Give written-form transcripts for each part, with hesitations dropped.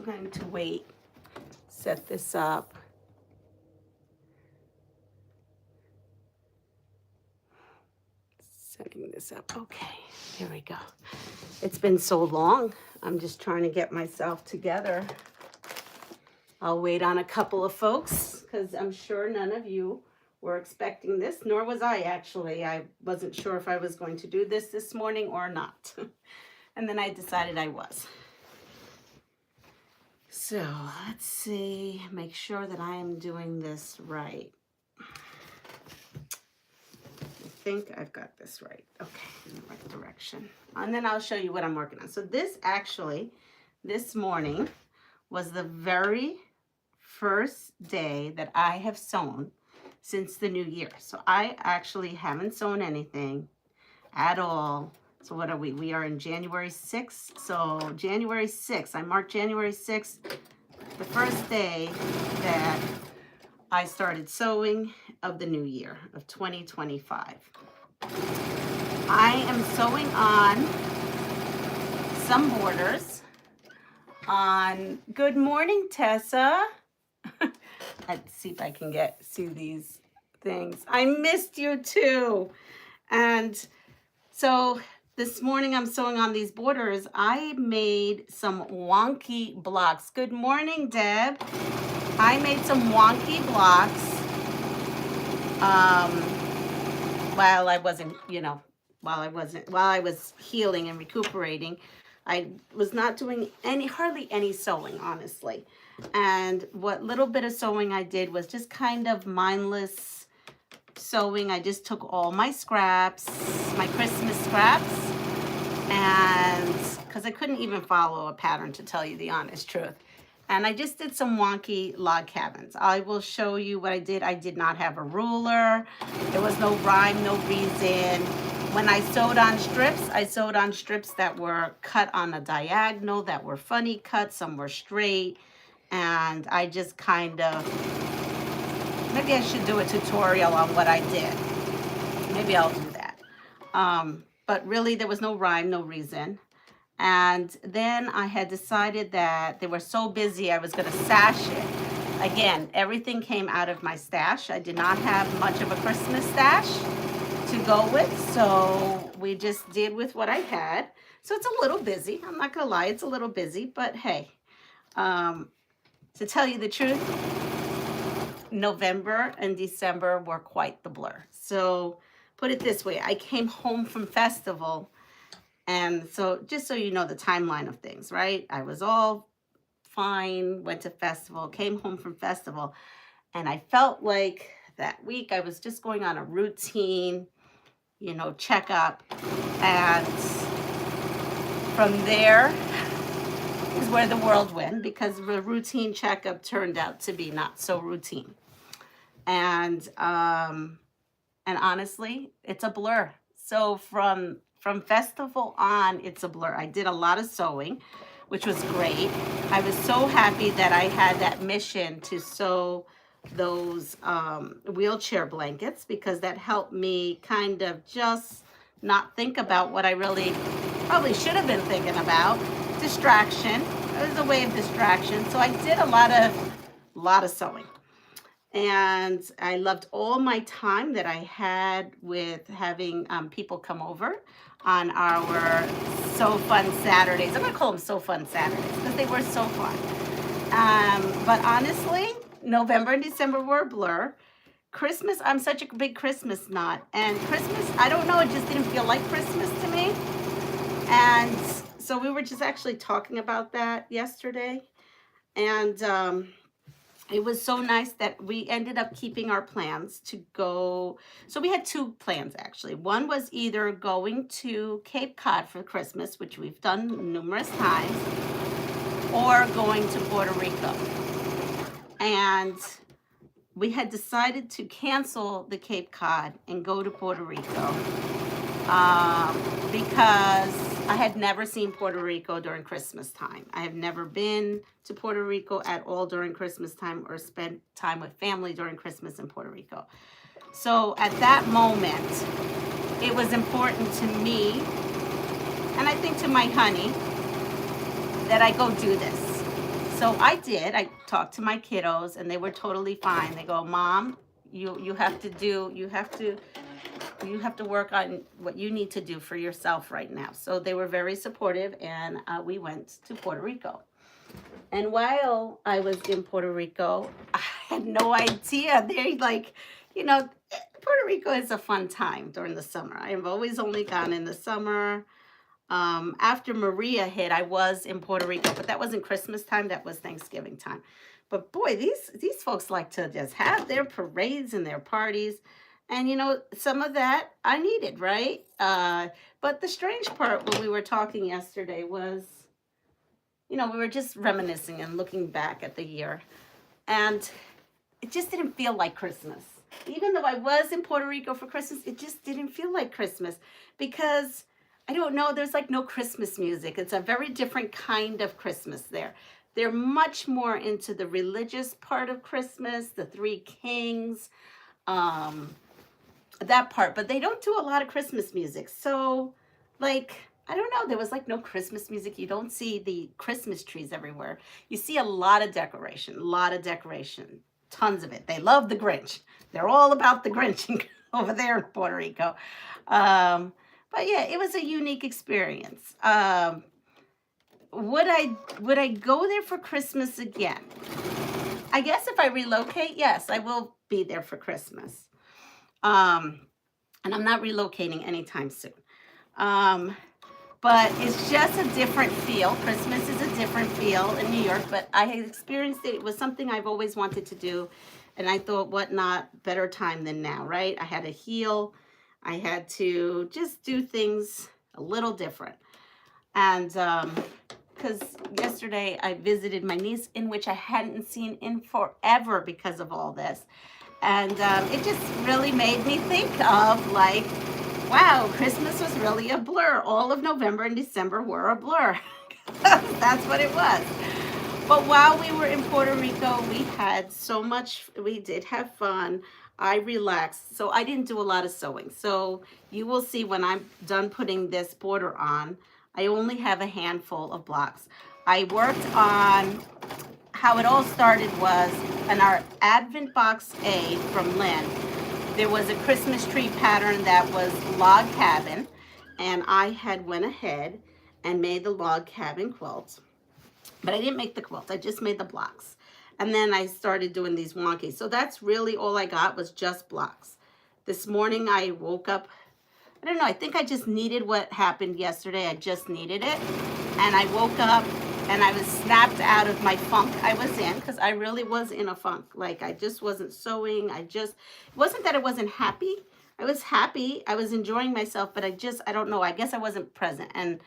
going to wait, set this up. Setting this up. Okay, here we go. It's been so long. I'm just trying to get myself together. I'll wait on a couple of folks because I'm sure none of you were expecting this, nor was I actually. I wasn't sure if I was going to do this morning or not. And then I decided I was. So let's see, make sure that I am doing this right. I think I've got this right. Okay, in the right direction. And then I'll show you what I'm working on. So this actually, this morning was the very first day that I have sewn since the new year. So I actually haven't sewn anything at all. So what are we? We are in January 6th. So January 6th, I marked January 6th, the first day that I started sewing of the new year of 2025. I am sewing on some borders on, good morning, Tessa. Let's see if I can see these things. I missed you too. And so this morning I'm sewing on these borders. I made some wonky blocks. Good morning, Deb. I made some wonky blocks while I wasn't, while I was healing and recuperating. I was not doing hardly any sewing, honestly. And what little bit of sewing I did was just kind of mindless sewing. I just took all my scraps, my Christmas scraps, and because I couldn't even follow a pattern, to tell you the honest truth. And I just did some wonky log cabins. I will show you what I did. I did not have a ruler. There was no rhyme, no reason. When I sewed on strips, I sewed on strips that were cut on a diagonal, that were funny cuts, some were straight. And I just kind of, maybe I should do a tutorial on what I did. Maybe I'll do that. But really there was no rhyme, no reason. And then I had decided that they were so busy I was going to stash it. Again, everything came out of my stash. I did not have much of a Christmas stash to go with, so we just did with what I had. So it's a little busy. I'm not going to lie, it's a little busy, but hey, to tell you the truth, November and December were quite the blur. So put it this way, I came home from festival. And so just so you know the timeline of things, right? I was all fine, went to festival, came home from festival, and I felt like that week I was just going on a routine, checkup. And from there is where the world went, because the routine checkup turned out to be not so routine. And honestly, it's a blur. So from festival on, it's a blur. I did a lot of sewing, which was great. I was so happy that I had that mission to sew those wheelchair blankets, because that helped me kind of just not think about what I really probably should have been thinking about. Distraction. It was a way of distraction. So I did a lot of sewing. And I loved all my time that I had with having people come over on our So Fun Saturdays. I'm going to call them So Fun Saturdays because they were so fun. But honestly, November and December were a blur. Christmas, I'm such a big Christmas nut. And Christmas, I don't know, it just didn't feel like Christmas to me. And so we were just actually talking about that yesterday. And it was so nice that we ended up keeping our plans to go. So we had two plans, actually. One was either going to Cape Cod for Christmas, which we've done numerous times, or going to Puerto Rico. And we had decided to cancel the Cape Cod and go to Puerto Rico because I had never seen Puerto Rico during Christmas time. I have never been to Puerto Rico at all during Christmas time or spent time with family during Christmas in Puerto Rico. So at that moment, it was important to me, and I think to my honey, that I go do this. So I did. I talked to my kiddos, and they were totally fine. They go, Mom, you have to do, you have to work on what you need to do for yourself right now. So they were very supportive, and we went to Puerto Rico. And while I was in Puerto Rico, I had no idea. They're like, Puerto Rico is a fun time during the summer. I've always only gone in the summer. After Maria hit, I was in Puerto Rico, but that wasn't Christmas time. That was Thanksgiving time. But boy, these folks like to just have their parades and their parties. And some of that I needed, right? But the strange part when we were talking yesterday was, we were just reminiscing and looking back at the year. And it just didn't feel like Christmas. Even though I was in Puerto Rico for Christmas, it just didn't feel like Christmas because I don't know, there's like no Christmas music. It's a very different kind of Christmas there. They're much more into the religious part of Christmas, the Three Kings, that part, but they don't do a lot of Christmas music. So, like, I don't know, there was like no Christmas music. You don't see the Christmas trees everywhere. You see a lot of decoration, tons of it. They love the Grinch. They're all about the Grinch over there in Puerto Rico. But yeah, it was a unique experience. Would I go there for Christmas again? I guess if I relocate, yes, I will be there for Christmas. And I'm not relocating anytime soon. But it's just a different feel. Christmas is a different feel in New York, but I had experienced it. It was something I've always wanted to do. And I thought, what not better time than now, right? I had to heal. I had to just do things a little different. And because yesterday I visited my niece, in which I hadn't seen in forever because of all this. And it just really made me think of like, wow, Christmas was really a blur. All of November and December were a blur. That's what it was. But while we were in Puerto Rico, we had so much, we did have fun. I relaxed. So I didn't do a lot of sewing. So you will see when I'm done putting this border on, I only have a handful of blocks. I worked on, how it all started was in our Advent Box A from Lynn. There was a Christmas tree pattern that was log cabin, and I had went ahead and made the log cabin quilt. But I didn't make the quilt, I just made the blocks. And then I started doing these wonky. So that's really all I got was just blocks. This morning I woke up, I don't know, I think I just needed what happened yesterday. I just needed it. And I woke up and I was snapped out of my funk I was in, because I really was in a funk. Like I just wasn't sewing. It wasn't that I wasn't happy. I was happy. I was enjoying myself, but I don't know. I guess I wasn't present. And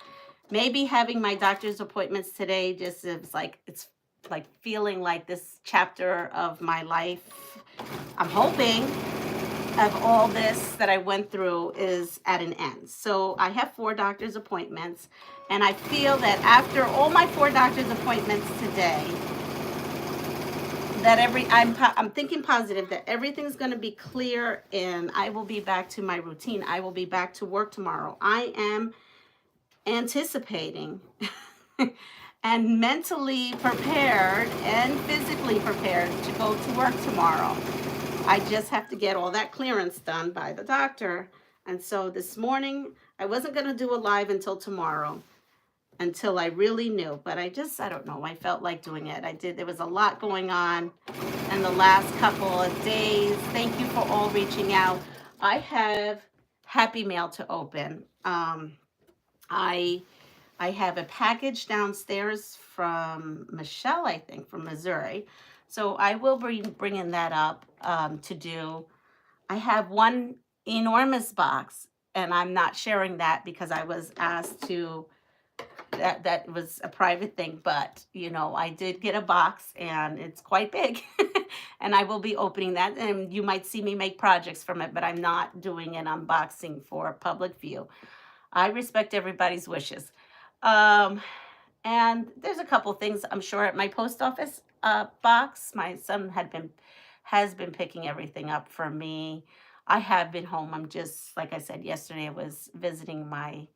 maybe having my doctor's appointments today just is like, it's like feeling like this chapter of my life, I'm hoping, of all this that I went through is at an end. So I have 4 doctor's appointments, and I feel that after all my 4 doctor's appointments today, that I'm thinking positive that everything's going to be clear and I will be back to my routine. I will be back to work tomorrow. I am anticipating and mentally prepared and physically prepared to go to work tomorrow. I just have to get all that clearance done by the doctor. And so this morning, I wasn't going to do a live until tomorrow, until I really knew. But I don't know, I felt like doing it. There was a lot going on in the last couple of days. Thank you for all reaching out. I have Happy Mail to open. I have a package downstairs from Michelle, I think, from Missouri. So I will be bringing that up to do. I have one enormous box, and I'm not sharing that because I was asked to, that was a private thing. But, I did get a box, and it's quite big. And I will be opening that, and you might see me make projects from it, but I'm not doing an unboxing for public view. I respect everybody's wishes. And there's a couple things I'm sure at my post office box. My son has been picking everything up for me. I have been home. I'm just, like I said yesterday, I was visiting my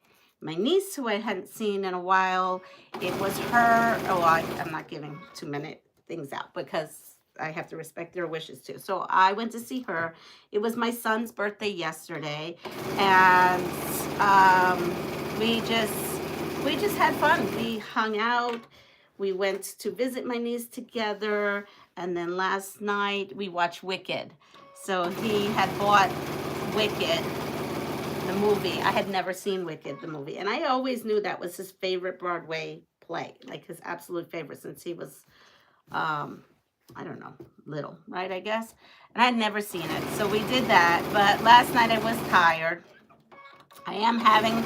my niece, who I hadn't seen in a while. It was her. Oh, I'm not giving 2-minute things out because I have to respect their wishes too. So I went to see her. It was my son's birthday yesterday, and we just had fun. We hung out. We went to visit my niece together, and then last night we watched Wicked. So he had bought Wicked, the movie. I had never seen Wicked, the movie, and I always knew that was his favorite Broadway play, like his absolute favorite since he was, I don't know, little, right, I guess. And I'd never seen it, so we did that. But last night I was tired. I'm having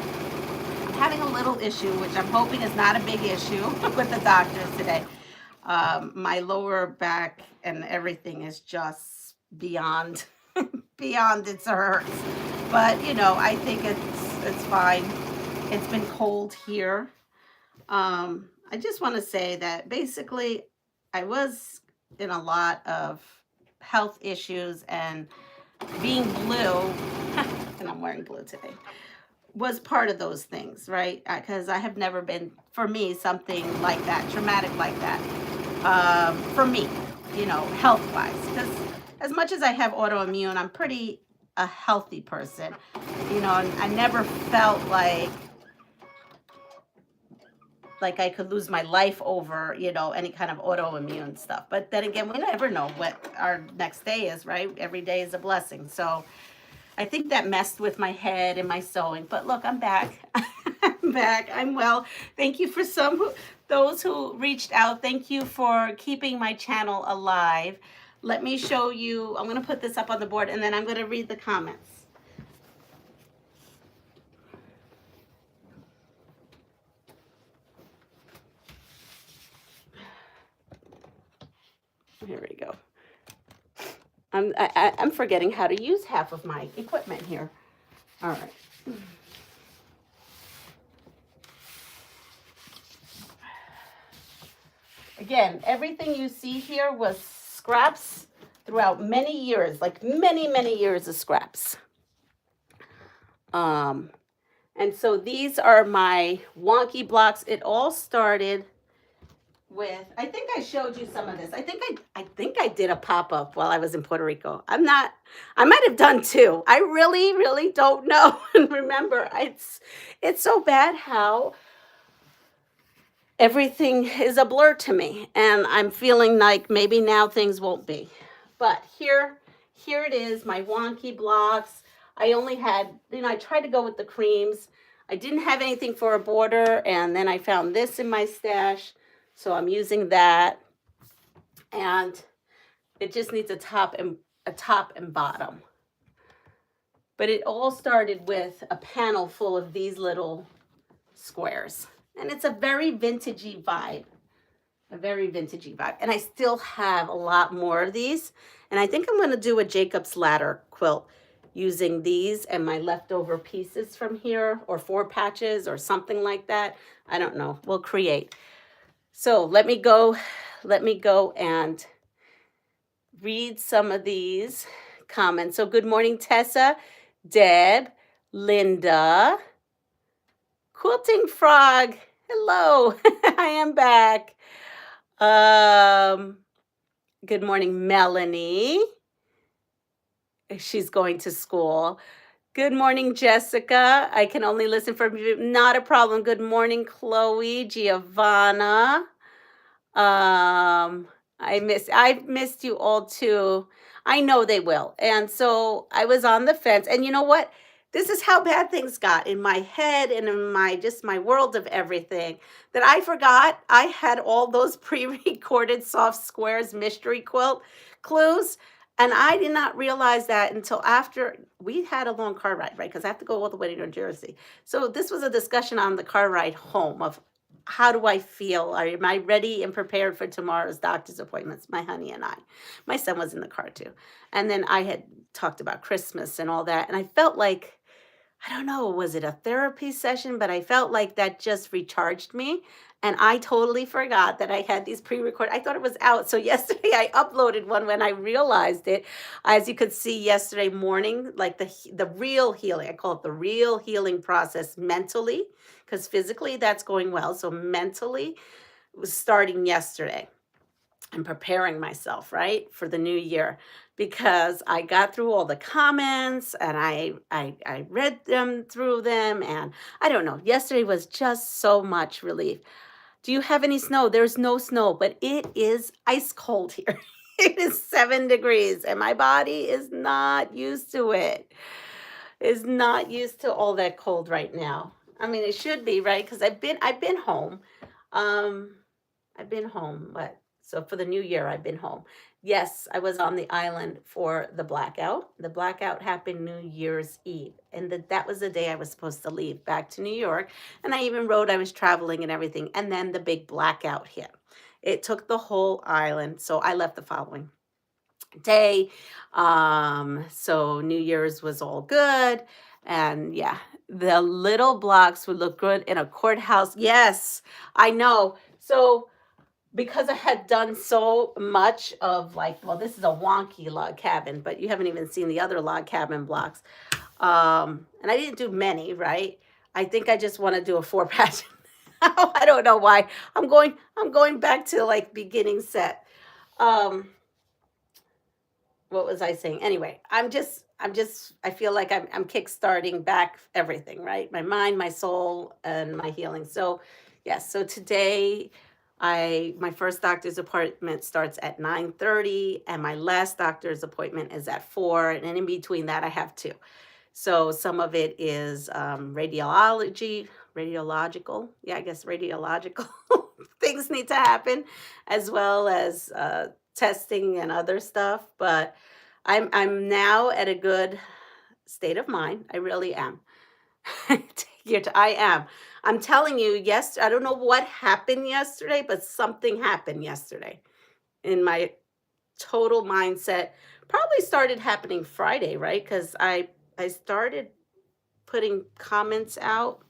a little issue, which I'm hoping is not a big issue with the doctors today. My lower back and everything is just beyond beyond its hurts. But you know, I think it's fine. It's been cold here. I just want to say that basically I was in a lot of health issues, and being blue, and I'm wearing blue today, was part of those things, right? Because I have never been, for me, something like that, traumatic like that, for me, you know, health-wise. Because as much as I have autoimmune, I'm pretty a healthy person, you know, and I never felt like I could lose my life over, you know, any kind of autoimmune stuff. But then again, we never know what our next day is, right? Every day is a blessing. So I think that messed with my head and my sewing. But look, I'm back. I'm back. I'm well. Thank you for those who reached out. Thank you for keeping my channel alive. Let me show you. I'm going to put this up on the board, and then I'm going to read the comments. Here we go. I'm forgetting how to use half of my equipment here. All right. Again, everything you see here was scraps throughout many years, like many years of scraps. And so these are my wonky blocks. It all started with, I think I showed you some of this. I think I did a pop-up while I was in Puerto Rico. I might have done two. I really don't know. And remember, it's so bad how everything is a blur to me, and I'm feeling like maybe now things won't be. But here it is, my wonky blocks. I only had, you know, I tried to go with the creams. I didn't have anything for a border, and then I found this in my stash. So I'm using that, and it just needs a top and bottom. But it all started with a panel full of these little squares, and it's a very vintagey vibe, And I still have a lot more of these, and I think I'm going to do a Jacob's Ladder quilt using these and my leftover pieces from here, or 4 patches or something like that. I don't know. We'll create. So let me go and read some of these comments. So good morning, Tessa, Deb, Linda, Quilting Frog. Hello, I am back. Good morning, Melanie. She's going to school. Good morning, Jessica. I can only listen for you. Not a problem. Good morning, Chloe, Giovanna. I've missed you all too. I know they will. And so I was on the fence. And you know what? This is how bad things got in my head and in my world of everything, that I forgot I had all those pre-recorded soft squares mystery quilt clues. And I did not realize that until after we had a long car ride, right? Because I have to go all the way to New Jersey. So this was a discussion on the car ride home of, how do I feel? Am I ready and prepared for tomorrow's doctor's appointments? My honey and I. My son was in the car too. And then I had talked about Christmas and all that. And I felt like I don't know, was it a therapy session? But I felt like that just recharged me. And I totally forgot that I had these pre-recorded. I thought it was out. So yesterday I uploaded one when I realized it. As you could see yesterday morning, like the real healing. I call it the real healing process mentally, because physically that's going well. So mentally was starting yesterday. I'm preparing myself, right, for the new year, because I got through all the comments and I read them through them, and I don't know. Yesterday was just so much relief. Do you have any snow? There's no snow, but it is ice cold here. It is 7 degrees, and my body is not used to it. Is not used to all that cold right now. I mean, it should be, right? Because I've been home. Um, I've been home, but so for the new year, I've been home. Yes, I was on the island for the blackout. The blackout happened New Year's Eve, and that was the day I was supposed to leave back to New York. And I even wrote I was traveling and everything. And then the big blackout hit. It took the whole island, so I left the following day. So New Year's was all good, and yeah, the little blocks would look good in a courthouse. Yes, I know. So because I had done so much of, like, well, this is a wonky log cabin, but you haven't even seen the other log cabin blocks. And I didn't do many, right? I think I just want to do a 4 pattern. I don't know why. I'm going back to like beginning set. Um, what was I saying? Anyway, I feel like I'm kickstarting back everything, right? My mind, my soul, and my healing. So yes, so today my first doctor's appointment starts at 9:30, and my last doctor's appointment is at 4, and in between that I have two. So some of it is radiological. Yeah, I guess radiological things need to happen, as well as testing and other stuff. But I'm now at a good state of mind. I really am. I am. I'm telling you, yes, I don't know what happened yesterday, but something happened yesterday in my total mindset. Probably started happening Friday, right? Because I started putting comments out,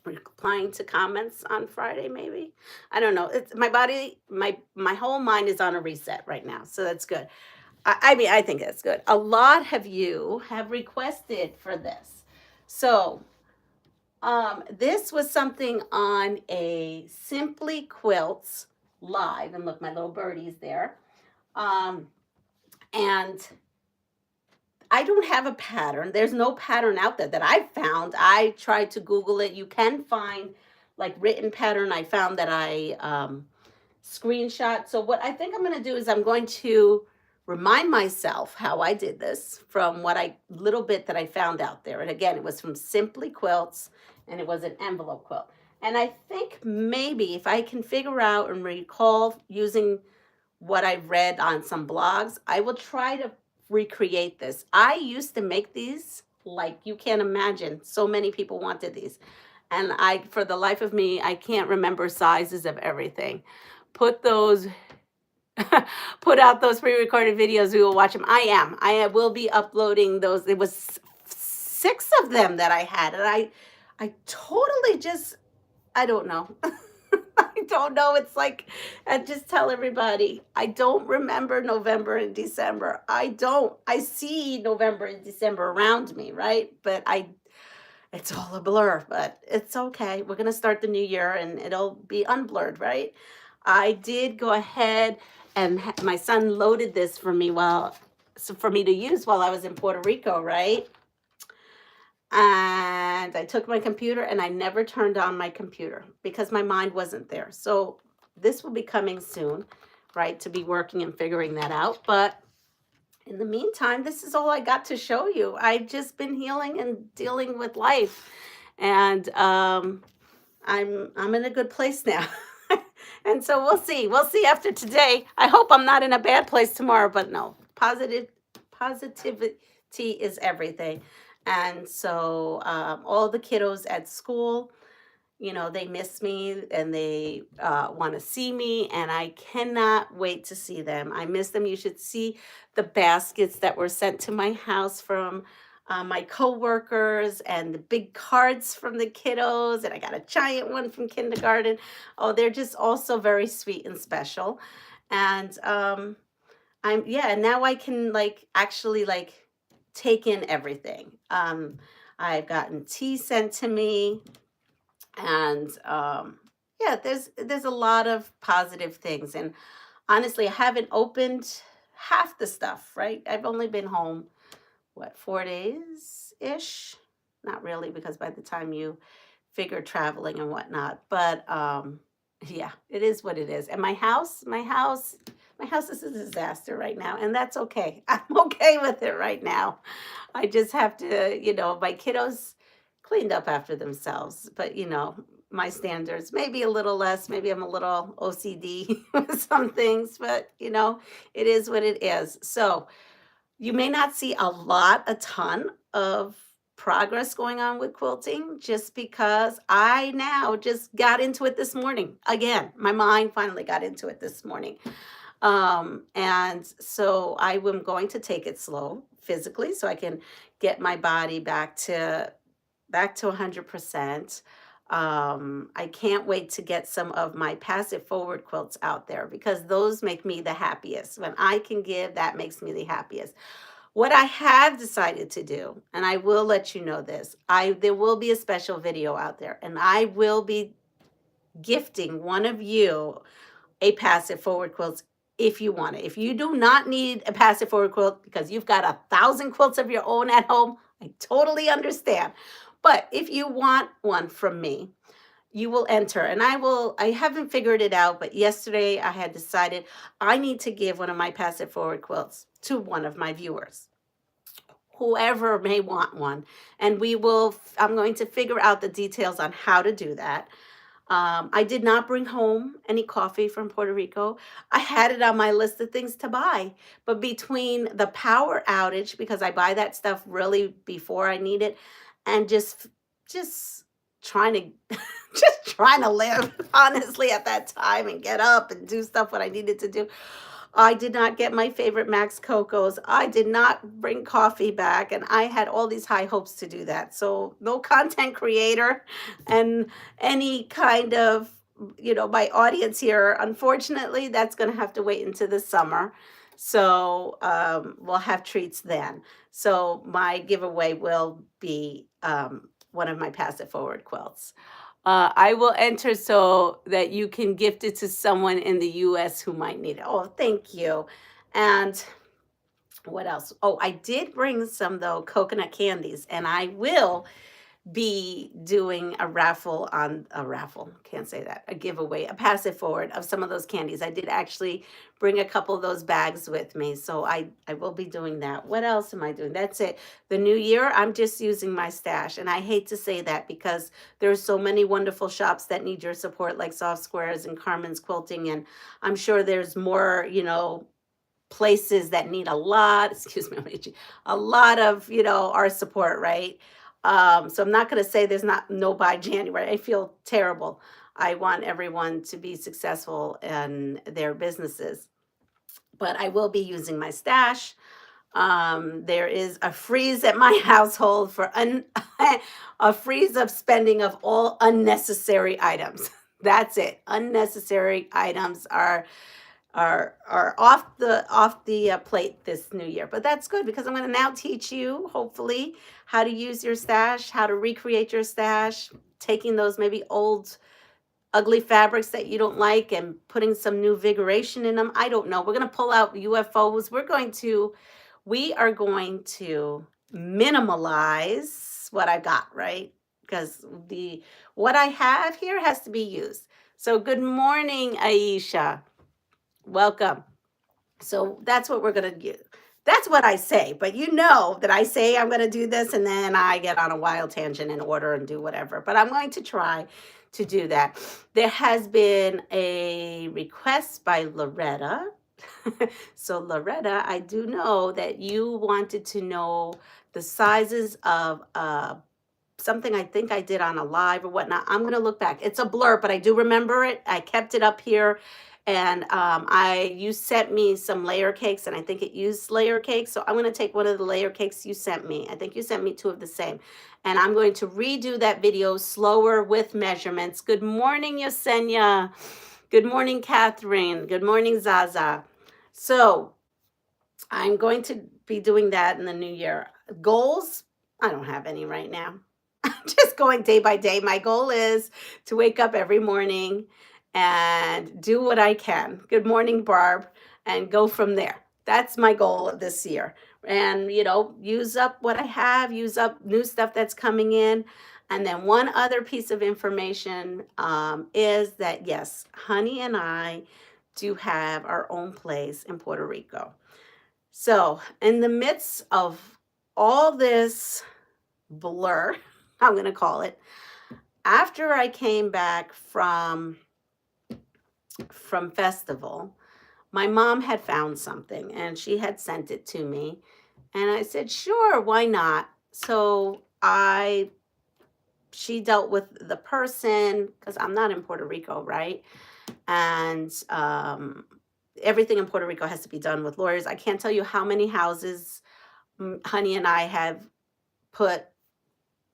replying to comments on Friday, maybe. I don't know. It's my body, my whole mind is on a reset right now, so that's good. I mean, I think that's good. A lot of you have requested for this, so this was something on a Simply Quilts live, and look, my little birdie's there. And I don't have a pattern. There's no pattern out there that I found. I tried to Google it. You can find like written pattern. I found that I screenshot. So what I think I'm going to do is I'm going to remind myself how I did this from what little bit that I found out there. And again, it was from Simply Quilts, and it was an envelope quilt. And I think maybe if I can figure out and recall using what I've read on some blogs, I will try to recreate this. I used to make these like you can't imagine. So many people wanted these. And for the life of me, I can't remember sizes of everything. Put out those pre-recorded videos. We will watch them. I will be uploading those. It was 6 of them that I had, and I totally just, I don't know. I don't know. It's like, I just tell everybody, I don't remember November and December. I don't. I see November and December around me, right? But it's all a blur, but it's okay. We're going to start the new year and it'll be unblurred, right? I did go ahead and my son loaded this for me for me to use while I was in Puerto Rico, right? And I took my computer and I never turned on my computer because my mind wasn't there. So this will be coming soon, right? To be working and figuring that out. But in the meantime, this is all I got to show you. I've just been healing and dealing with life. And I'm in a good place now. And so we'll see. We'll see after today. I hope I'm not in a bad place tomorrow, but no. Positivity is everything. And so all the kiddos at school, they miss me and they want to see me, and I cannot wait to see them. I miss them. You should see the baskets that were sent to my house from my coworkers and the big cards from the kiddos, and I got a giant one from kindergarten. Oh, they're just also very sweet and special. And yeah, and now I can like actually like take in everything. I've gotten tea sent to me, and yeah, there's a lot of positive things. And honestly, I haven't opened half the stuff, right? I've only been home, what, 4 days ish? Not really, because by the time you figure traveling and whatnot, but yeah, it is what it is. And my house is a disaster right now, and that's okay. I'm okay with it right now. I just have to, my kiddos cleaned up after themselves, but my standards maybe a little less. Maybe I'm a little OCD with some things, but it is what it is. So you may not see a ton of progress going on with quilting, just because I now just got into it this morning. Again, my mind finally got into it this morning. And so I am going to take it slow physically so I can get my body back to 100%. I can't wait to get some of my passive forward quilts out there, because those make me the happiest. When I can give, that makes me the happiest. What I have decided to do, and I will let you know this, there will be a special video out there, and I will be gifting one of you a passive forward quilt if you want it. If you do not need a passive forward quilt because you've got 1,000 quilts of your own at home, I totally understand. But if you want one from me, you will enter, and I haven't figured it out, but yesterday I had decided I need to give one of my passive forward quilts to one of my viewers, whoever may want one. And I'm going to figure out the details on how to do that. I did not bring home any coffee from Puerto Rico. I had it on my list of things to buy, but between the power outage, because I buy that stuff really before I need it, and just trying to just trying to live honestly at that time and get up and do stuff what I needed to do. I did not get my favorite Max Cocos. I did not bring coffee back, and I had all these high hopes to do that. So no content creator and any kind of, my audience here, unfortunately, that's going to have to wait until the summer. So we'll have treats then. So my giveaway will be one of my passive forward quilts. I will enter so that you can gift it to someone in the US who might need it. Oh, thank you. And what else? Oh, I did bring some, though, coconut candies, and I will be doing can't say that, a giveaway, a passive forward of some of those candies. I did actually bring a couple of those bags with me, so I will be doing that. What else am I doing? That's it. The new year, I'm just using my stash, and I hate to say that because there's so many wonderful shops that need your support, like Soft Squares and Carmen's Quilting, and I'm sure there's more, places that need a lot, excuse me, a lot of, our support, right? So I'm not going to say there's not no by January. I feel terrible. I want everyone to be successful in their businesses, but I will be using my stash. There is a freeze at my household for a freeze of spending of all unnecessary items. That's it. Unnecessary items are off the plate this new year. But that's good, because I'm going to now teach you, hopefully, how to use your stash, how to recreate your stash, taking those maybe old ugly fabrics that you don't like and putting some new vigoration in them. I don't know. We're going to pull out UFOs. We are going to minimalize what I got, right? Because what I have here has to be used. So good morning, Aisha. Welcome. So that's what we're going to do. That's what I say, but you know that I say I'm going to do this, and then I get on a wild tangent and order and do whatever. But I'm going to try to do that. There has been a request by Loretta. So Loretta, I do know that you wanted to know the sizes of something I think I did on a live or whatnot. I'm going to look back. It's a blur, but I do remember it. I kept it up here And you sent me some layer cakes, and I think it used layer cakes. So I'm going to take one of the layer cakes you sent me. I think you sent me 2 of the same. And I'm going to redo that video slower with measurements. Good morning, Yesenia. Good morning, Catherine. Good morning, Zaza. So I'm going to be doing that in the new year. Goals? I don't have any right now. I'm just going day by day. My goal is to wake up every morning and do what I can. Good morning, Barb, and go from there. That's my goal of this year. And, use up what I have, use up new stuff that's coming in. And then one other piece of information is that, yes, Honey and I do have our own place in Puerto Rico. So, in the midst of all this blur, I'm going to call it, after I came back from festival, my mom had found something and she had sent it to me, and I said, "Sure, why not?" So, she dealt with the person, because I'm not in Puerto Rico, right? And everything in Puerto Rico has to be done with lawyers. I can't tell you how many houses Honey and I have put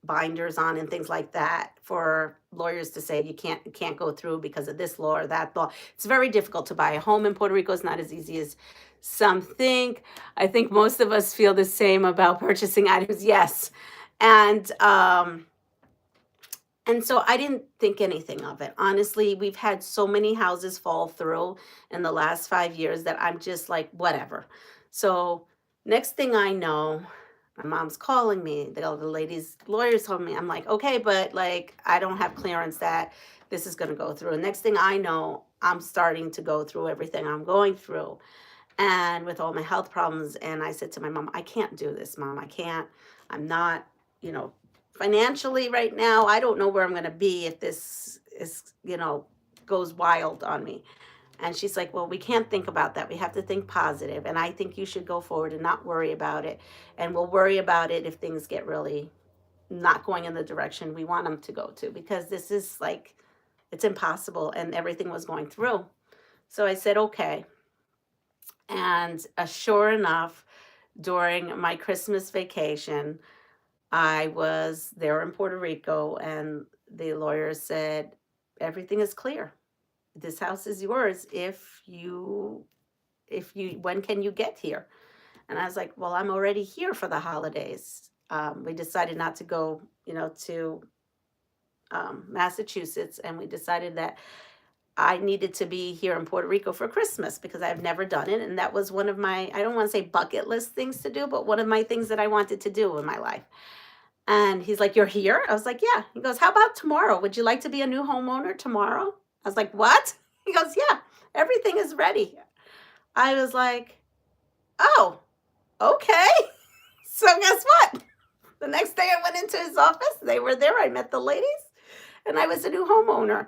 binders on and things like that for lawyers to say you can't go through because of this law or that law. It's very difficult to buy a home in Puerto Rico. It's not as easy as some think. I think most of us feel the same about purchasing items. Yes. And so I didn't think anything of it. Honestly, we've had so many houses fall through in the last 5 years that I'm just like, whatever. So next thing I know, my mom's calling me. The lady's lawyers told me. I'm like, okay, but like, I don't have clearance that this is going to go through. And next thing I know, I'm starting to go through everything I'm going through. And with all my health problems. And I said to my mom, I can't do this, Mom. I can't. I'm not, financially right now. I don't know where I'm going to be if this goes wild on me. And she's like, well, we can't think about that. We have to think positive. And I think you should go forward and not worry about it. And we'll worry about it if things get really not going in the direction we want them to go to, because this is like, it's impossible. And everything was going through. So I said, okay. And sure enough, during my Christmas vacation, I was there in Puerto Rico, and the lawyer said, everything is clear. This house is yours when can you get here? And I was like, well, I'm already here for the holidays. We decided not to go, to Massachusetts, and we decided that I needed to be here in Puerto Rico for Christmas because I've never done it. And that was one of my, I don't want to say bucket list things to do, but one of my things that I wanted to do in my life. And he's like, you're here? I was like, yeah. He goes, how about tomorrow? Would you like to be a new homeowner tomorrow? I was like, what? He goes, yeah, everything is ready. I was like, oh, okay. So guess what? The next day I went into his office. They were there. I met the ladies, and I was a new homeowner.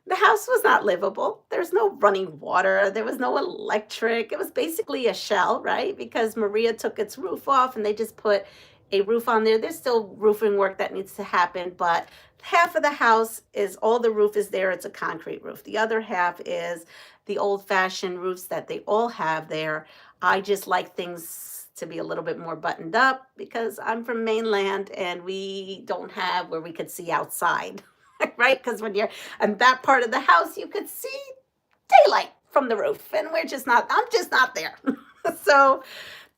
The house was not livable. There's no running water. There was no electric. It was basically a shell, right? Because Maria took its roof off and they just put a roof on there. There's still roofing work that needs to happen, but half of the house is, all the roof is there. It's a concrete roof. The other half is the old-fashioned roofs that they all have there. I just like things to be a little bit more buttoned up because I'm from mainland and we don't have where we could see outside. Right? Because when you're in that part of the house, you could see daylight from the roof, and I'm just not there. So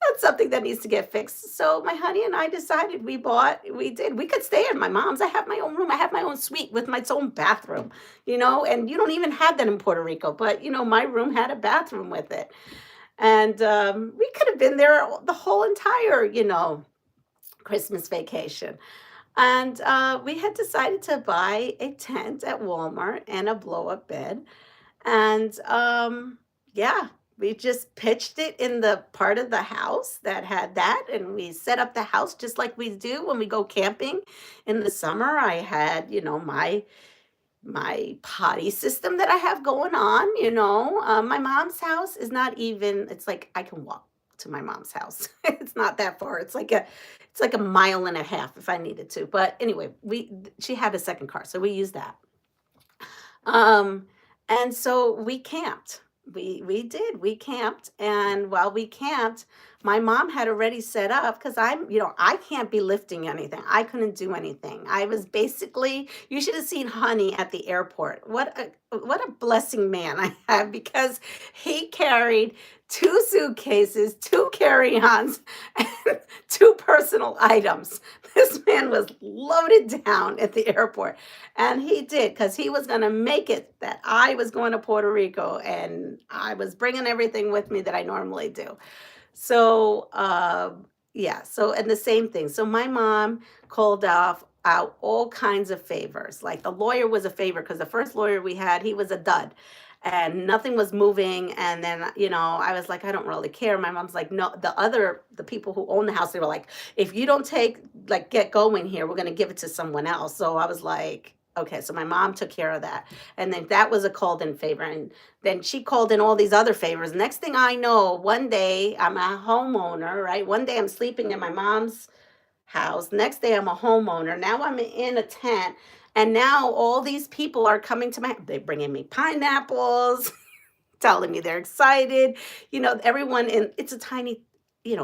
that's something that needs to get fixed. So my honey and I decided we could stay at my mom's. I have my own room. I have my own suite with my own bathroom, and you don't even have that in Puerto Rico, but my room had a bathroom with it. And we could have been there the whole entire, Christmas vacation. And we had decided to buy a tent at Walmart and a blow-up bed. And yeah, we just pitched it in the part of the house that had that. And we set up the house just like we do when we go camping in the summer. I had, my potty system that I have going on, my mom's house is not even, it's like I can walk to my mom's house. It's not that far. It's like a mile and a half if I needed to. But anyway, she had a second car, so we used that. And so we camped. We did. We camped, and while we camped, my mom had already set up because I can't be lifting anything. I couldn't do anything. I was basically, you should have seen Honey at the airport. What a blessing man I have, because he carried two suitcases, two carry-ons, and two personal items. This man was loaded down at the airport. And he did, because he was going to make it that I was going to Puerto Rico and I was bringing everything with me that I normally do. So, yeah, so, and the same thing. So, my mom called out all kinds of favors. Like the lawyer was a favor, because the first lawyer we had, he was a dud and nothing was moving. And then, I was like, I don't really care. My mom's like, no, the people who own the house, they were like, if you don't get going here, we're going to give it to someone else. So I was like, okay, so my mom took care of that. And then that was a called in favor. And then she called in all these other favors. Next thing I know, one day I'm a homeowner, right? One day I'm sleeping in my mom's house. Next day I'm a homeowner. Now I'm in a tent. And now all these people are coming to they bringing me pineapples, telling me they're excited. It's a tiny,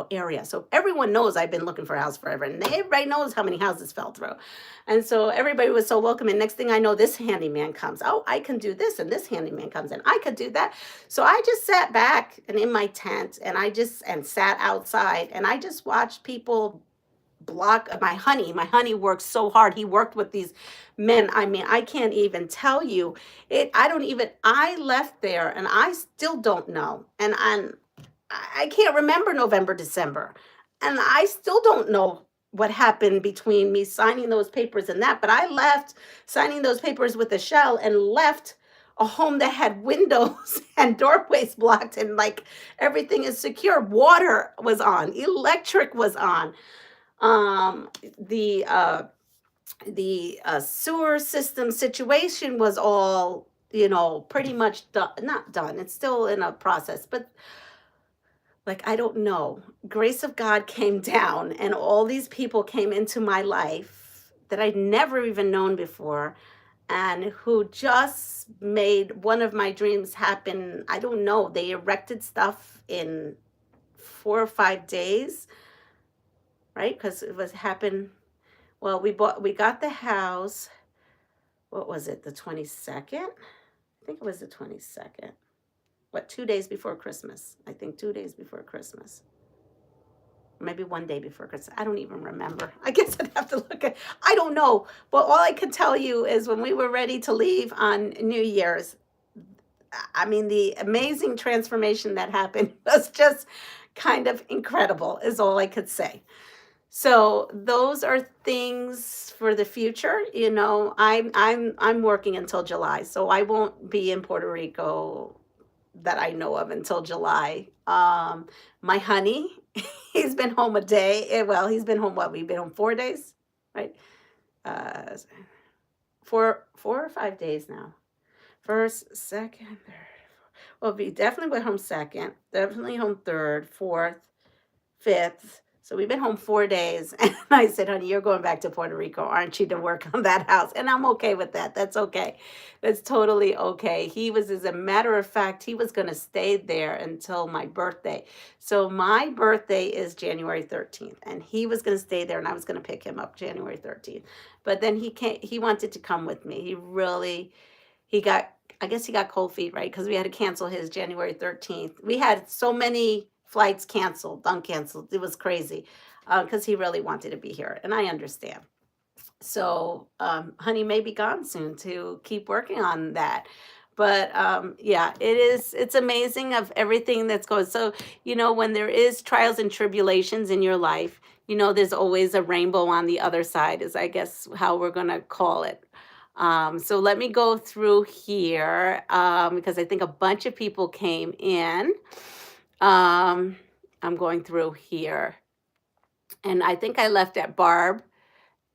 area. So everyone knows I've been looking for a house forever, and everybody knows how many houses fell through. And so everybody was so welcome. And next thing I know, this handyman comes. Oh, I can do this. And this handyman comes in. I could do that. So I just sat back and in my tent, and sat outside, and I just watched people block my honey. My honey worked so hard. He worked with these men. I mean, I can't even tell you it. I left there and I still don't know. And I can't remember November, December. And I still don't know what happened between me signing those papers and that. But I left signing those papers with a shell and left a home that had windows and doorways blocked, and like everything is secure. Water was on, electric was on. The sewer system situation was all, pretty much done, not done. It's still in a process, but like, I don't know. Grace of God came down, and all these people came into my life that I'd never even known before, and who just made one of my dreams happen. I don't know. They erected stuff in 4 or 5 days, right? Because it was happened. Well, we got the house. What was it? The 22nd? I think it was the 22nd. 2 days before Christmas? I think 2 days before Christmas. Maybe 1 day before Christmas. I don't even remember. I guess I'd have to look at. I don't know. But all I can tell you is when we were ready to leave on New Year's, I mean, the amazing transformation that happened was just kind of incredible, is all I could say. So those are things for the future. I'm working until July, so I won't be in Puerto Rico that I know of until July. My honey, he's been home a day. Well, he's been home, we've been home 4 days, right? 4 or 5 days now. First, second, third. Well, we definitely went home second, definitely home third, fourth, fifth. So we've been home 4 days. And I said, honey, you're going back to Puerto Rico, aren't you, to work on that house? And I'm okay with that. That's okay. That's totally okay. As a matter of fact, he was going to stay there until my birthday. So my birthday is January 13th. And he was going to stay there, and I was going to pick him up January 13th. But then he wanted to come with me. I guess he got cold feet, right? Because we had to cancel his January 13th. We had so many flights canceled, uncanceled. It was crazy, because he really wanted to be here, and I understand. So, honey may be gone soon to keep working on that. But yeah, it's amazing of everything that's going. So, when there is trials and tribulations in your life, there's always a rainbow on the other side, is I guess how we're going to call it. So let me go through here, because I think a bunch of people came in. I'm going through here, and I think I left at Barb.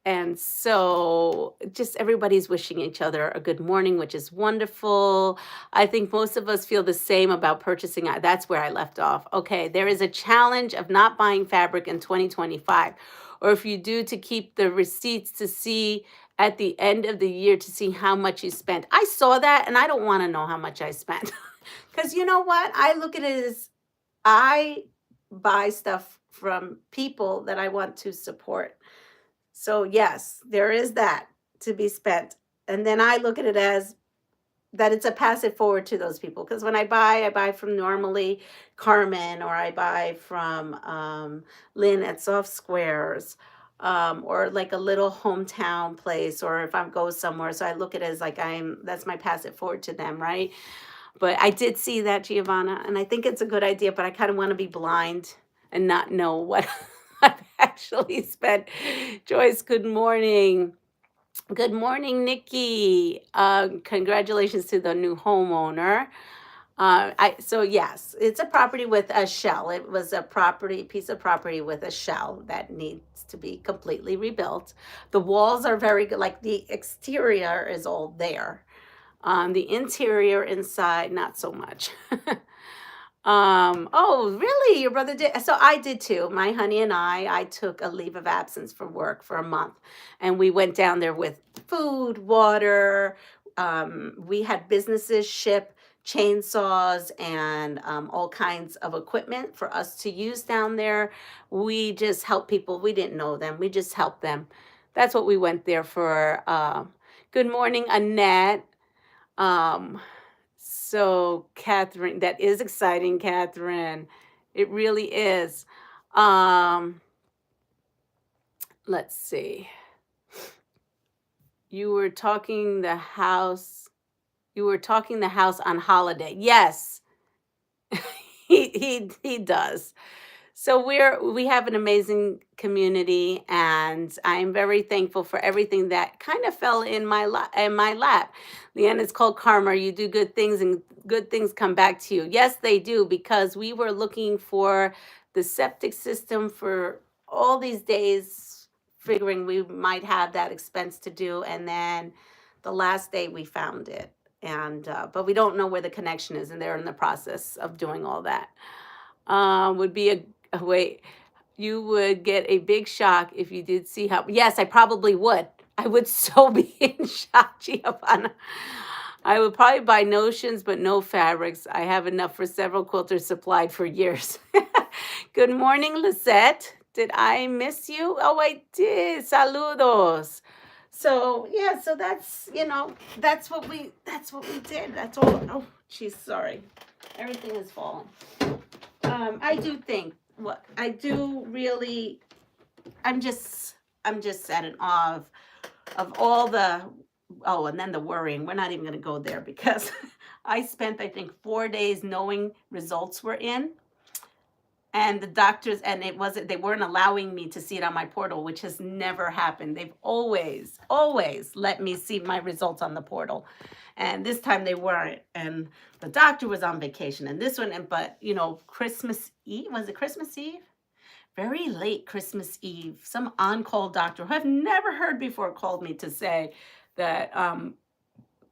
And so just everybody's wishing each other a good morning, which is wonderful. I think most of us feel the same about purchasing. That's where I left off. Okay, there is a challenge of not buying fabric in 2025. Or if you do, to keep the receipts to see at the end of the year to see how much you spent. I saw that, and I don't want to know how much I spent. Because you know what? I look at it as I buy stuff from people that I want to support. So, yes, there is that to be spent. And then I look at it as that it's a pass it forward to those people. Because when I buy from normally Carmen, or I buy from Lynn at Soft Squares, or like a little hometown place, or if I go somewhere. So I look at it as like that's my pass it forward to them, right? But I did see that, Giovanna, and I think it's a good idea, but I kind of want to be blind and not know what I've actually spent. Joyce, good morning. Good morning, Nikki. Congratulations to the new homeowner. So yes, it's a property with a shell. It was a piece of property with a shell that needs to be completely rebuilt. The walls are very good, like the exterior is all there. The interior inside, not so much. Oh, really? Your brother did? So I did too. My honey and I took a leave of absence for work for a month, and we went down there with food, water. We had businesses ship chainsaws and all kinds of equipment for us to use down there. We just helped people. We didn't know them. We just helped them. That's what we went there for. Good morning, Annette. Um, so Catherine, that is exciting, Catherine. It really is. Um, let's see. You were talking the house. You were talking the house on holiday. Yes, he does. So we have an amazing community, and I'm very thankful for everything that kind of fell in my lap. Leanne, it's called karma. You do good things, and good things come back to you. Yes, they do, because we were looking for the septic system for all these days, figuring we might have that expense to do, and then the last day we found it, and but we don't know where the connection is, and they're in the process of doing all that. Would be a wait, you would get a big shock if you did see how. Yes, I probably would. I would so be in shock, Giovanna. I would probably buy notions, but no fabrics. I have enough for several quilters supplied for years. Good morning, Lisette. Did I miss you? Oh, I did. Saludos. So yeah, so that's what we did. That's all. Oh, geez, sorry. Everything is falling. I do think what I do really, I'm just at an awe of all the, oh, and then the worrying. We're not even going to go there, because I spent, I think, 4 days knowing results were in, and the doctors, and they weren't allowing me to see it on my portal, which has never happened. They've always let me see my results on the portal, and this time they weren't. And the doctor was on vacation, and this one, but Christmas Eve, was it Christmas Eve? Very late Christmas Eve, some on-call doctor who I've never heard before called me to say that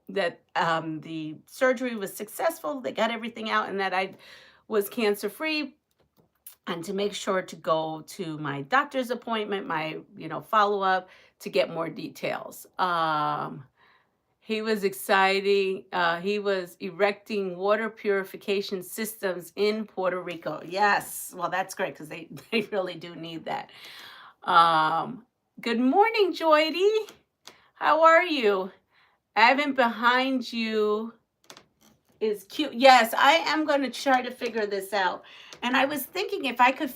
the surgery was successful, they got everything out, and that I was cancer-free, and to make sure to go to my doctor's appointment, my follow-up, to get more details. He was exciting. He was erecting water purification systems in Puerto Rico. Yes, well, that's great, because they really do need that. Good morning, Joydy. How are you? Evan behind you is cute. Yes, I am going to try to figure this out. And I was thinking, if I could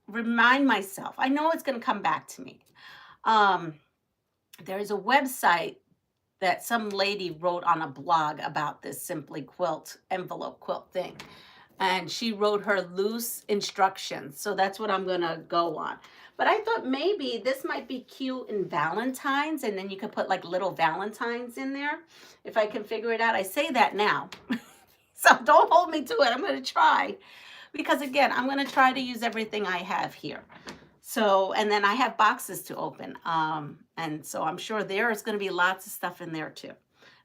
remind myself, I know it's going to come back to me. There's a website that some lady wrote on a blog about this Simply Quilt envelope quilt thing. And she wrote her loose instructions. So that's what I'm going to go on. But I thought maybe this might be cute in Valentine's, and then you could put like little Valentines in there, if I can figure it out. I say that now. So don't hold me to it. I'm going to try. Because again, I'm going to try to use everything I have here. So, and then I have boxes to open. And so I'm sure there is going to be lots of stuff in there too.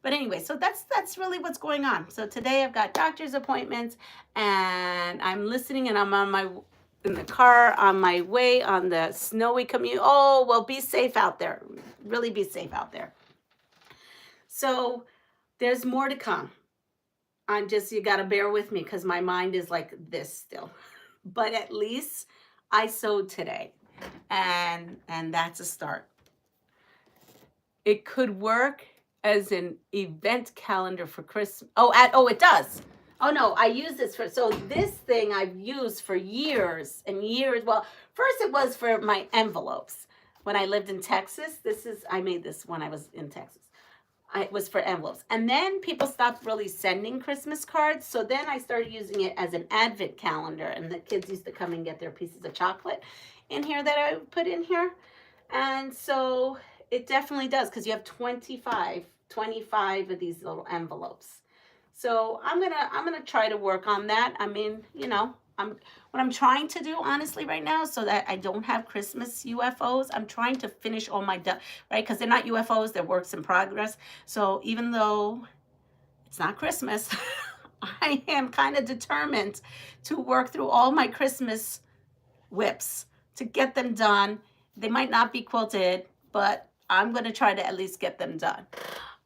But anyway, so that's really what's going on. So today I've got doctor's appointments, and I'm listening, and I'm in the car on my way on the snowy commute. Oh, well, be safe out there. Really be safe out there. So there's more to come. you got to bear with me because my mind is like this still. But at least I sewed today, and that's a start. It could work as an event calendar for Christmas. Oh, it does. Oh no, I use this for, so this thing I've used for years and years. Well, first it was for my envelopes when I lived in Texas. I made this when I was in Texas. It was for envelopes. And then people stopped really sending Christmas cards. So then I started using it as an advent calendar. And the kids used to come and get their pieces of chocolate in here that I put in here. And so it definitely does, because you have 25 of these little envelopes. So I'm gonna try to work on that. I mean, you know, what I'm trying to do honestly right now, so that I don't have Christmas UFOs, I'm trying to finish all my right, because they're not UFOs, they're works in progress. So even though it's not Christmas, I am kind of determined to work through all my Christmas whips to get them done. They might not be quilted, but I'm going to try to at least get them done.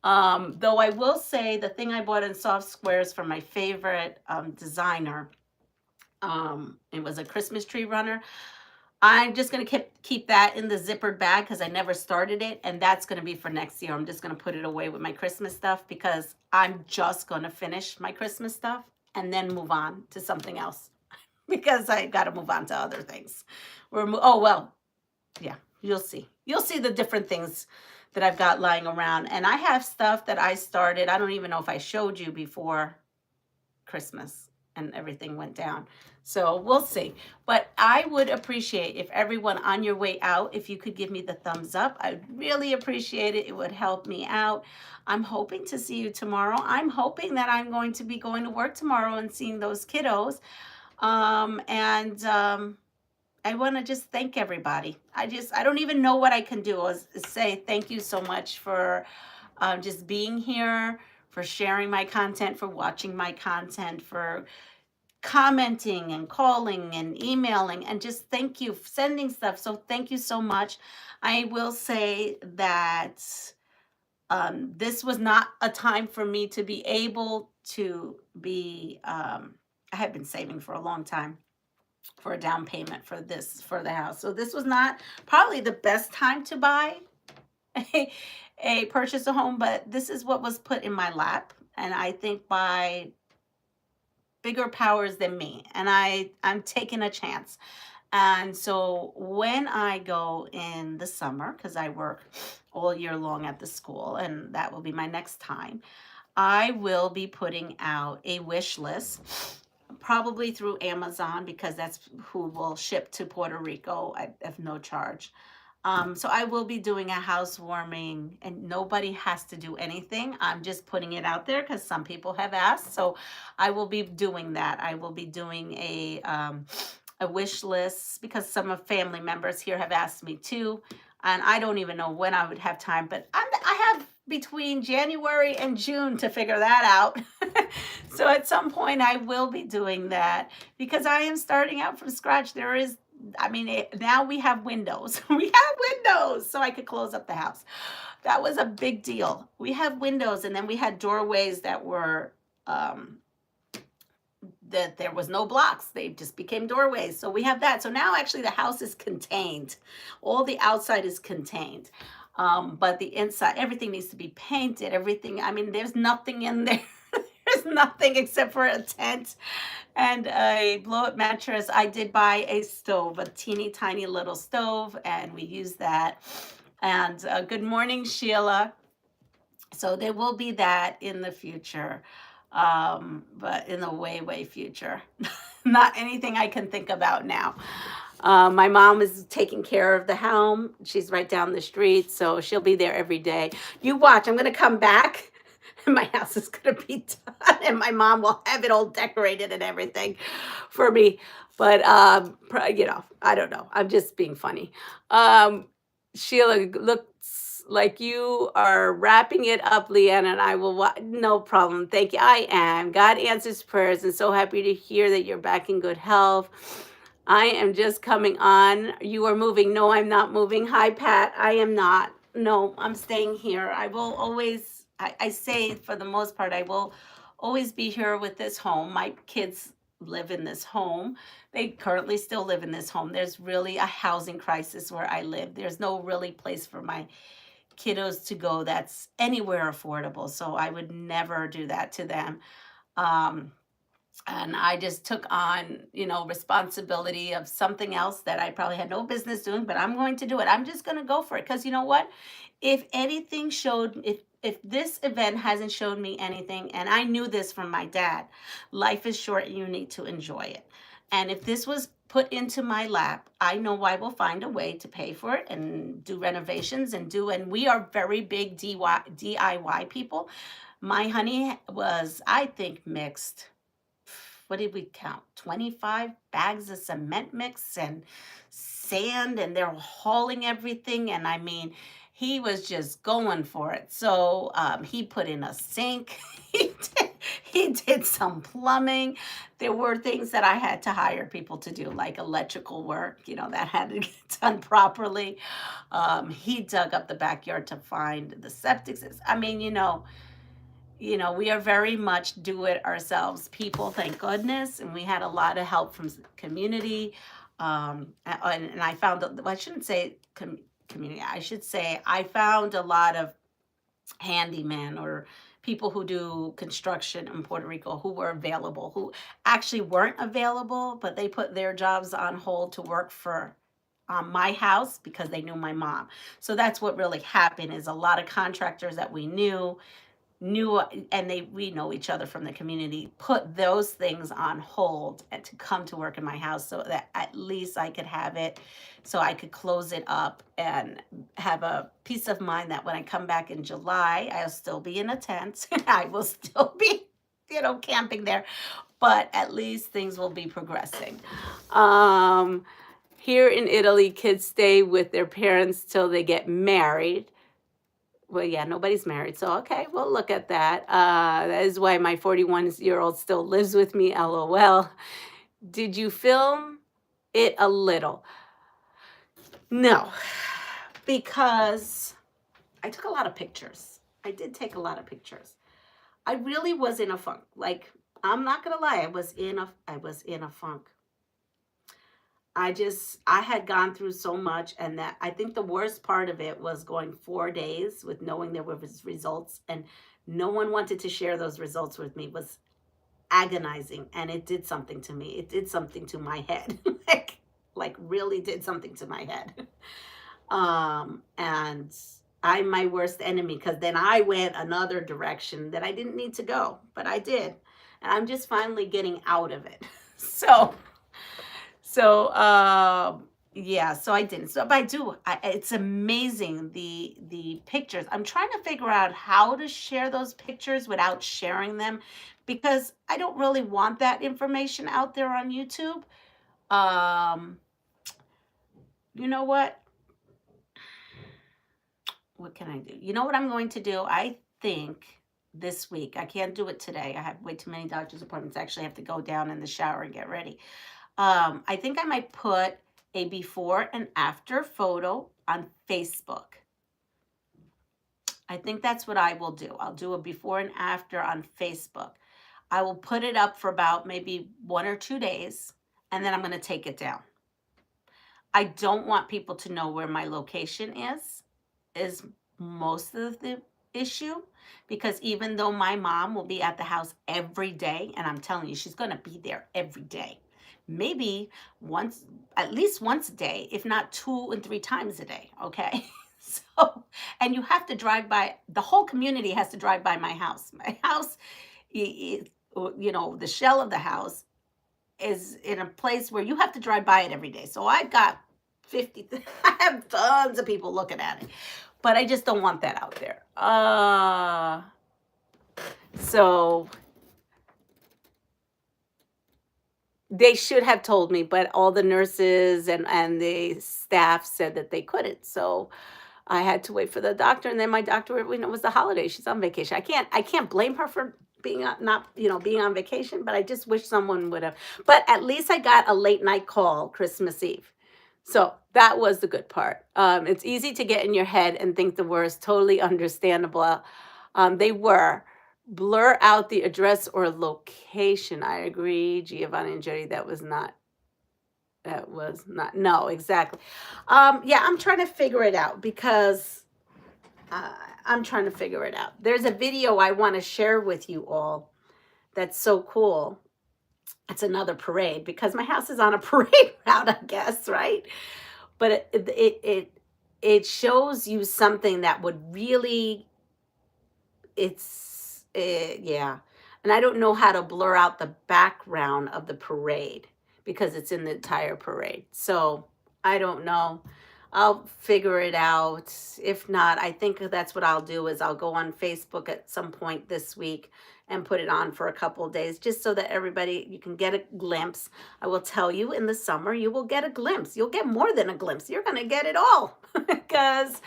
Though I will say the thing I bought in soft squares from my favorite designer, it was a Christmas tree runner. I'm just going to keep that in the zippered bag because I never started it, and that's going to be for next year. I'm just going to put it away with my Christmas stuff because I'm just going to finish my Christmas stuff and then move on to something else because I got to move on to other things. Oh, well, yeah, you'll see. You'll see the different things that I've got lying around. And I have stuff that I started. I don't even know if I showed you before Christmas and everything went down. So we'll see. But I would appreciate if everyone on your way out, if you could give me the thumbs up. I'd really appreciate it. It would help me out. I'm hoping to see you tomorrow. I'm hoping that I'm going to be going to work tomorrow and seeing those kiddos. I want to just thank everybody. I don't even know what I can do is say thank you so much for just being here, for sharing my content, for watching my content, for commenting and calling and emailing, and just thank you for sending stuff. So thank you so much. I will say that this was not a time for me to be able to be, I had been saving for a long time for a down payment for the house. So this was not probably the best time to buy purchase a home, but this is what was put in my lap. And I think by bigger powers than me, and I'm taking a chance. And so when I go in the summer, because I work all year long at the school, and that will be my next time, I will be putting out a wish list, probably through Amazon, because that's who will ship to Puerto Rico at no charge. So I will be doing a housewarming, and nobody has to do anything. I'm just putting it out there because some people have asked. So I will be doing that. I will be doing a wish list because some of family members here have asked me too. And I don't even know when I would have time, but I have between January and June to figure that out. So at some point I will be doing that because I am starting out from scratch. Now we have windows. We have windows, so I could close up the house. That was a big deal. We have windows, and then we had doorways that were, that there was no blocks. They just became doorways. So we have that. So now actually the house is contained. All the outside is contained. But the inside, everything needs to be painted. Everything, there's nothing in there. There's nothing except for a tent and a blow-up mattress. I did buy a stove, a teeny tiny little stove, and we use that. And good morning, Sheila. So there will be that in the future, but in the way future. Not anything I can think about now. My mom is taking care of the home. She's right down the street, so she'll be there every day. You watch, I'm going to come back. And my house is going to be done, and my mom will have it all decorated and everything for me. But, I don't know. I'm just being funny. Sheila, looks like you are wrapping it up, Leanne, and I will no problem. Thank you. I am. God answers prayers, and so happy to hear that you're back in good health. I am just coming on. You are moving. No, I'm not moving. Hi, Pat. I am not. No, I'm staying here. I will always... I say for the most part, I will always be here with this home. My kids live in this home. They currently still live in this home. There's really a housing crisis where I live. There's no really place for my kiddos to go that's anywhere affordable. So I would never do that to them. Um, and I just took on, responsibility of something else that I probably had no business doing, but I'm going to do it. I'm just going to go for it because you know what? If anything showed, if this event hasn't showed me anything, and I knew this from my dad, life is short and you need to enjoy it. And if this was put into my lap, I know I will find a way to pay for it and do renovations and we are very big DIY people. My honey was, I think, mixed, what did we count? 25 bags of cement mix and sand, and they're hauling everything. And I mean, he was just going for it. So he put in a sink. He did some plumbing. There were things that I had to hire people to do, like electrical work, that had to get done properly. He dug up the backyard to find the septic system. I mean, we are very much do it ourselves people, thank goodness. And we had a lot of help from the community. And I found, well, I shouldn't say community, I should say I found a lot of handyman or people who do construction in Puerto Rico who were available, who actually weren't available, but they put their jobs on hold to work for my house because they knew my mom. So that's what really happened, is a lot of contractors that we knew, and we know each other from the community, put those things on hold and to come to work in my house so that at least I could have it, so I could close it up and have a peace of mind that when I come back in July, I'll still be in a tent. I will still be, camping there, but at least things will be progressing. Here in Italy, kids stay with their parents till they get married. Well, yeah, nobody's married. So, okay, well, look at that. That is why my 41-year-old still lives with me, LOL. Did you film it a little? No, because I took a lot of pictures. I did take a lot of pictures. I really was in a funk. Like, I'm not going to lie, I was in a funk. I had gone through so much, and that I think the worst part of it was going 4 days with knowing there were results and no one wanted to share those results with me. It was agonizing, and it did something to me. It did something to my head. like really did something to my head. And I'm my worst enemy, because then I went another direction that I didn't need to go, but I did. And I'm just finally getting out of it. Yeah, so I didn't. So, but it's amazing, the pictures. I'm trying to figure out how to share those pictures without sharing them, because I don't really want that information out there on YouTube. You know what? What can I do? You know what I'm going to do? I think this week, I can't do it today. I have way too many doctor's appointments. I actually have to go down in the shower and get ready. I think I might put a before and after photo on Facebook. I think that's what I will do. I'll do a before and after on Facebook. I will put it up for about maybe 1 or 2 days, and then I'm going to take it down. I don't want people to know where my location is most of the issue, because even though my mom will be at the house every day, and I'm telling you, she's going to be there every day, maybe at least once a day, if not 2 and 3 times a day, okay? So, and you have to drive by, the whole community has to drive by my house. My house, the shell of the house is in a place where you have to drive by it every day. So I've got I have tons of people looking at it, but I just don't want that out there. So they should have told me, but all the nurses and the staff said that they couldn't. So I had to wait for the doctor, and then my doctor, it was the holiday. She's on vacation. I can't blame her for being being on vacation, but I just wish someone would have. But at least I got a late night call Christmas Eve. So that was the good part. It's easy to get in your head and think the worst. Totally understandable. They were, blur out the address or location. I agree, Giovanni and Jody. That was not, no, exactly. Yeah, I'm trying to figure it out because I'm trying to figure it out. There's a video I want to share with you all that's so cool. It's another parade because my house is on a parade route, I guess, right? But it shows you something that would really, yeah. And I don't know how to blur out the background of the parade because it's in the entire parade. So I don't know. I'll figure it out. If not, I think that's what I'll do is I'll go on Facebook at some point this week and put it on for a couple of days just so that everybody, you can get a glimpse. I will tell you, in the summer, you will get a glimpse. You'll get more than a glimpse. You're going to get it all because,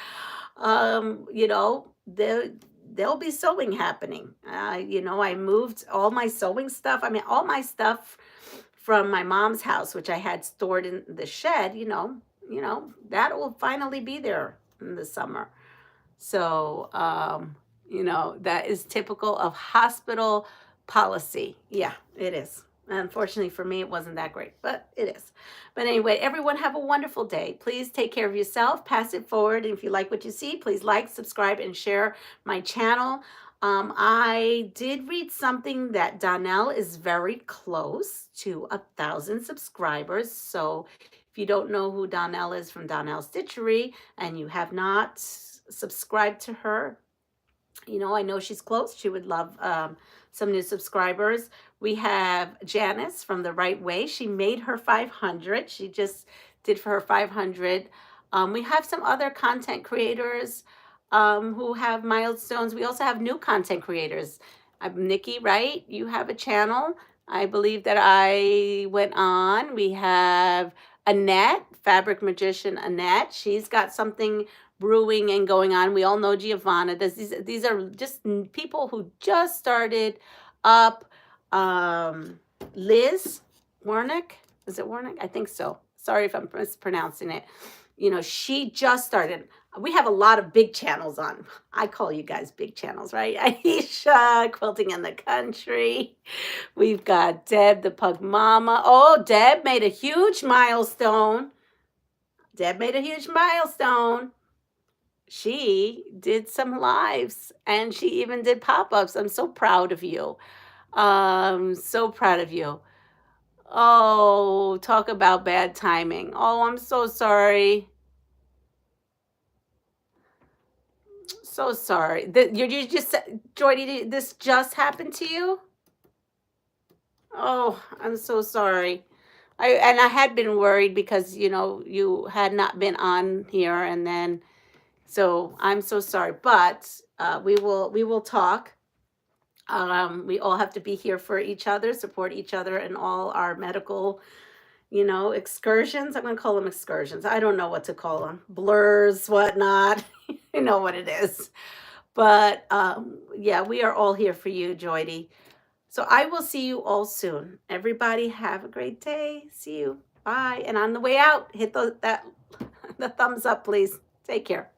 you know, there'll be sewing happening. You know, I moved all my sewing stuff. I mean, all my stuff from my mom's house, which I had stored in the shed, you know, that will finally be there in the summer. So, you know, that is typical of hospital policy. Yeah, it is. Unfortunately for me, it wasn't that great, but it is. But anyway, everyone have a wonderful day. Please take care of yourself. Pass it forward. And if you like what you see, please like, subscribe, and share my channel. I did read something that Donnell is very close to 1,000 subscribers. So if you don't know who Donnell is from Donnell Stitchery and you have not subscribed to her, you know, I know she's close. She would love some new subscribers. We have Janice from The Right Way. She made her 500. She just did for her 500. We have some other content creators who have milestones. We also have new content creators. I'm Nikki, right? You have a channel. I believe that I went on. We have Annette, Fabric Magician Annette. She's got something brewing and going on. We all know Giovanna. These are just people who just started up. Liz Warnick, is it Warnick? I think so. Sorry if I'm mispronouncing it. You know, she just started. We have a lot of big channels on. I call you guys big channels, right? Aisha, Quilting in the Country. We've got Deb, the Pug Mama. Oh, Deb made a huge milestone. She did some lives and she even did pop-ups. I'm so proud of you. So proud of you. Oh, talk about bad timing. Oh, I'm so sorry. So sorry. You just, Jordy, this just happened to you? Oh, I'm so sorry. I had been worried because, you know, you had not been on here, and then, so I'm so sorry. But we will talk. We all have to be here for each other, support each other in all our medical, you know, excursions. I'm going to call them excursions. I don't know what to call them. Blurs, whatnot. You know what it is. But yeah, we are all here for you, Joydy. So I will see you all soon. Everybody have a great day. See you. Bye. And on the way out, hit the thumbs up, please. Take care.